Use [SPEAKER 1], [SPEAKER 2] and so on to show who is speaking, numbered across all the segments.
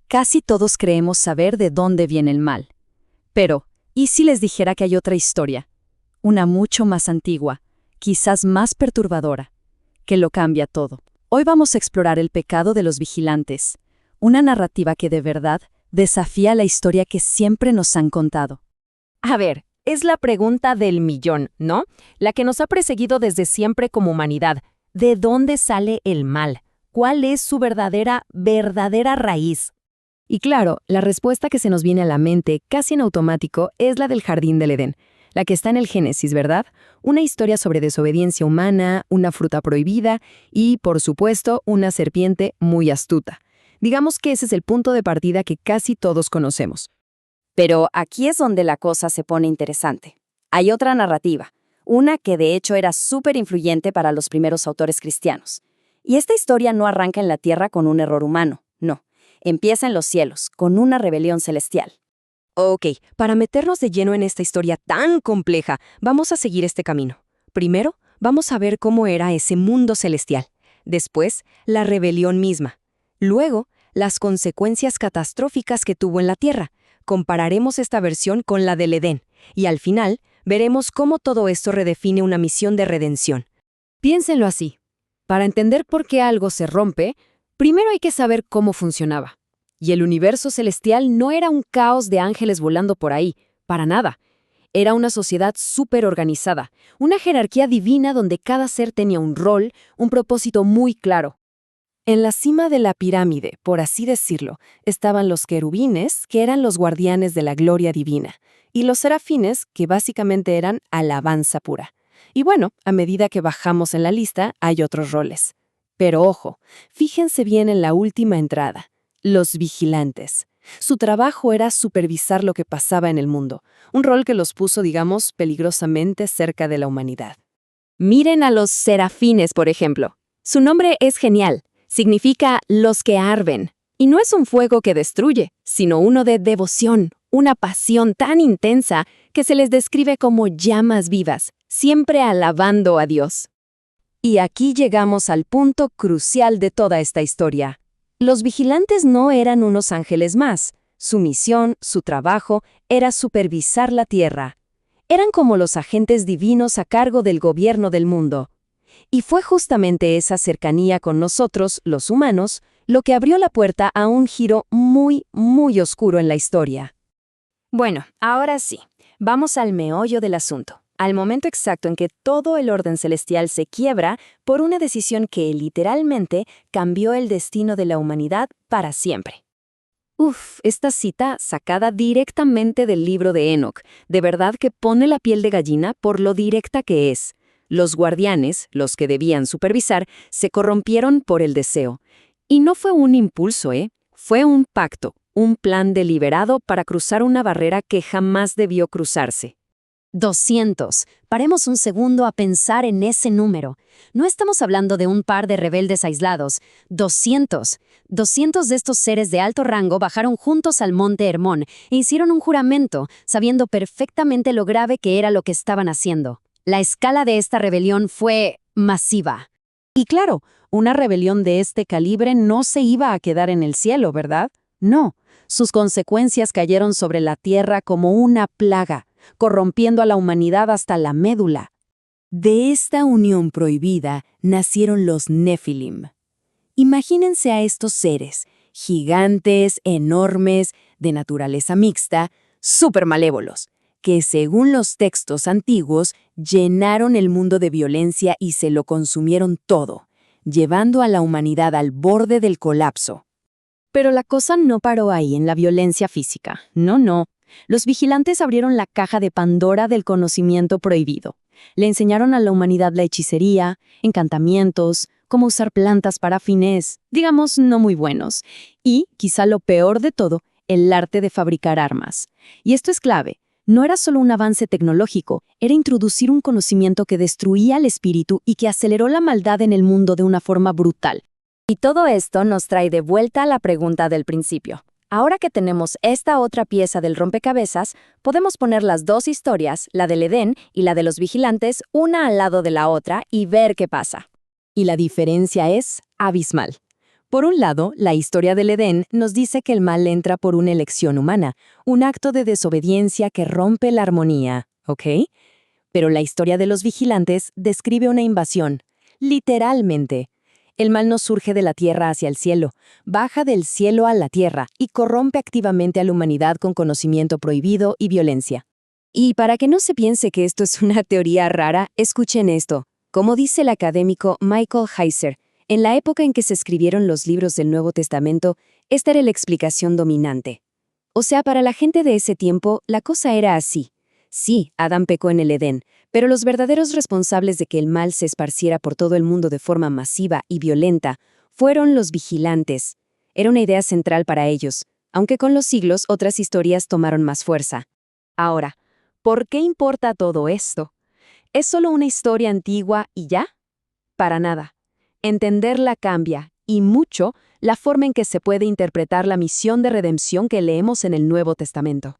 [SPEAKER 1] Casi todos creemos saber de dónde viene el mal. Pero, ¿y si les dijera que hay otra historia? Una mucho más antigua, quizás más perturbadora, que lo cambia todo. Hoy vamos a explorar el pecado de los vigilantes, una narrativa que de verdad desafía la historia que siempre nos han contado.
[SPEAKER 2] A ver, es la pregunta del millón, ¿no? La que nos ha perseguido desde siempre como humanidad. ¿De dónde sale el mal? ¿Cuál es su verdadera raíz? Y claro, la respuesta que se nos viene a la mente, casi en automático, es la del Jardín del Edén, la que está en el Génesis, ¿verdad? Una historia sobre desobediencia humana, una fruta prohibida y, por supuesto, una serpiente muy astuta. Digamos que ese es el punto de partida que casi todos conocemos.
[SPEAKER 1] Pero aquí es donde la cosa se pone interesante. Hay otra narrativa, una que de hecho era súper influyente para los primeros autores cristianos. Y esta historia no arranca en la tierra con un error humano, no. Empieza en los cielos, con una rebelión celestial.
[SPEAKER 2] Ok, para meternos de lleno en esta historia tan compleja, vamos a seguir este camino. Primero, vamos a ver cómo era ese mundo celestial. Después, la rebelión misma. Luego, las consecuencias catastróficas que tuvo en la tierra. Compararemos esta versión con la del Edén. Y al final, veremos cómo todo esto redefine una misión de redención. Piénsenlo así. Para entender por qué algo se rompe, primero hay que saber cómo funcionaba. Y el universo celestial no era un caos de ángeles volando por ahí, para nada. Era una sociedad súper organizada, una jerarquía divina donde cada ser tenía un rol, un propósito muy claro. En la cima de la pirámide, por así decirlo, estaban los querubines, que eran los guardianes de la gloria divina, y los serafines, que básicamente eran alabanza pura. Y bueno, a medida que bajamos en la lista, hay otros roles. Pero ojo, fíjense bien en la última entrada. Los vigilantes. Su trabajo era supervisar lo que pasaba en el mundo, un rol que los puso, digamos, peligrosamente cerca de la humanidad. Miren a los serafines, por ejemplo. Su nombre es genial, significa los que arden. Y no es un fuego que destruye, sino uno de devoción, una pasión tan intensa que se les describe como llamas vivas, siempre alabando a Dios. Y aquí llegamos al punto crucial de toda esta historia. Los vigilantes no eran unos ángeles más. Su misión, su trabajo, era supervisar la tierra. Eran como los agentes divinos a cargo del gobierno del mundo. Y fue justamente esa cercanía con nosotros, los humanos, lo que abrió la puerta a un giro muy, muy oscuro en la historia. Bueno, ahora sí, vamos al meollo del asunto. Al momento exacto en que todo el orden celestial se quiebra por una decisión que literalmente cambió el destino de la humanidad para siempre. Esta cita sacada directamente del libro de Enoc, de verdad que pone la piel de gallina por lo directa que es. Los guardianes, los que debían supervisar, se corrompieron por el deseo. Y no fue un impulso, fue un pacto, un plan deliberado para cruzar una barrera que jamás debió cruzarse. 200. Paremos un segundo a pensar en ese número. No estamos hablando de un par de rebeldes aislados. 200. 200 de estos seres de alto rango bajaron juntos al monte Hermón e hicieron un juramento, sabiendo perfectamente lo grave que era lo que estaban haciendo. La escala de esta rebelión fue masiva. Y claro, una rebelión de este calibre no se iba a quedar en el cielo, ¿verdad? No. Sus consecuencias cayeron sobre la tierra como una plaga, corrompiendo a la humanidad hasta la médula. De esta unión prohibida nacieron los Nefilim. Imagínense a estos seres, gigantes, enormes, de naturaleza mixta, súper malévolos, que según los textos antiguos llenaron el mundo de violencia y se lo consumieron todo, llevando a la humanidad al borde del colapso. Pero la cosa no paró ahí en la violencia física. No. Los vigilantes abrieron la caja de Pandora del conocimiento prohibido. Le enseñaron a la humanidad la hechicería, encantamientos, cómo usar plantas para fines, digamos, no muy buenos. Y, quizá lo peor de todo, el arte de fabricar armas. Y esto es clave. No era solo un avance tecnológico, era introducir un conocimiento que destruía el espíritu y que aceleró la maldad en el mundo de una forma brutal. Y todo esto nos trae de vuelta a la pregunta del principio. Ahora que tenemos esta otra pieza del rompecabezas, podemos poner las dos historias, la del Edén y la de los vigilantes, una al lado de la otra y ver qué pasa. Y la diferencia es abismal. Por un lado, la historia del Edén nos dice que el mal entra por una elección humana, un acto de desobediencia que rompe la armonía, ¿ok? Pero la historia de los vigilantes describe una invasión, literalmente. El mal no surge de la tierra hacia el cielo, baja del cielo a la tierra y corrompe activamente a la humanidad con conocimiento prohibido y violencia. Y para que no se piense que esto es una teoría rara, escuchen esto. Como dice el académico Michael Heiser, en la época en que se escribieron los libros del Nuevo Testamento, esta era la explicación dominante. O sea, para la gente de ese tiempo, la cosa era así. Sí, Adán pecó en el Edén, pero los verdaderos responsables de que el mal se esparciera por todo el mundo de forma masiva y violenta fueron los vigilantes. Era una idea central para ellos, aunque con los siglos otras historias tomaron más fuerza. Ahora, ¿por qué importa todo esto? ¿Es solo una historia antigua y ya? Para nada. Entenderla cambia, y mucho, la forma en que se puede interpretar la misión de redención que leemos en el Nuevo Testamento.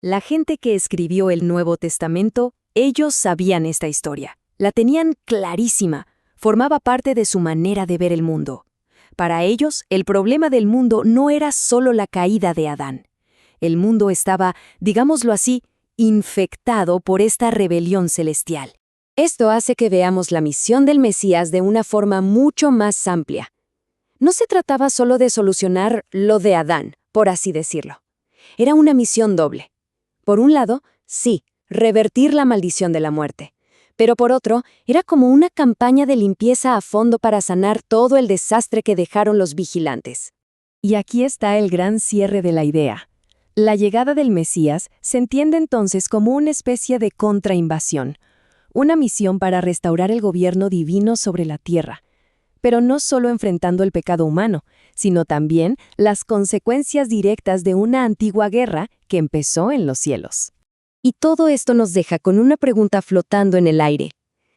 [SPEAKER 2] La gente que escribió el Nuevo Testamento, ellos sabían esta historia. La tenían clarísima. Formaba parte de su manera de ver el mundo. Para ellos, el problema del mundo no era solo la caída de Adán. El mundo estaba, digámoslo así, infectado por esta rebelión celestial. Esto hace que veamos la misión del Mesías de una forma mucho más amplia. No se trataba solo de solucionar lo de Adán, por así decirlo. Era una misión doble. Por un lado, sí, revertir la maldición de la muerte. Pero por otro, era como una campaña de limpieza a fondo para sanar todo el desastre que dejaron los vigilantes. Y aquí está el gran cierre de la idea. La llegada del Mesías se entiende entonces como una especie de contrainvasión, una misión para restaurar el gobierno divino sobre la tierra. Pero no solo enfrentando el pecado humano, sino también las consecuencias directas de una antigua guerra que empezó en los cielos. Y todo esto nos deja con una pregunta flotando en el aire.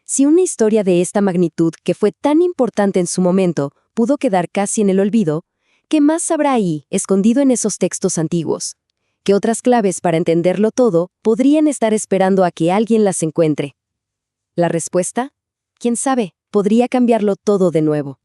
[SPEAKER 2] Si una historia de esta magnitud, que fue tan importante en su momento, pudo quedar casi en el olvido, ¿qué más habrá ahí, escondido en esos textos antiguos? ¿Qué otras claves para entenderlo todo podrían estar esperando a que alguien las encuentre? ¿La respuesta? ¿Quién sabe? Podría cambiarlo todo de nuevo.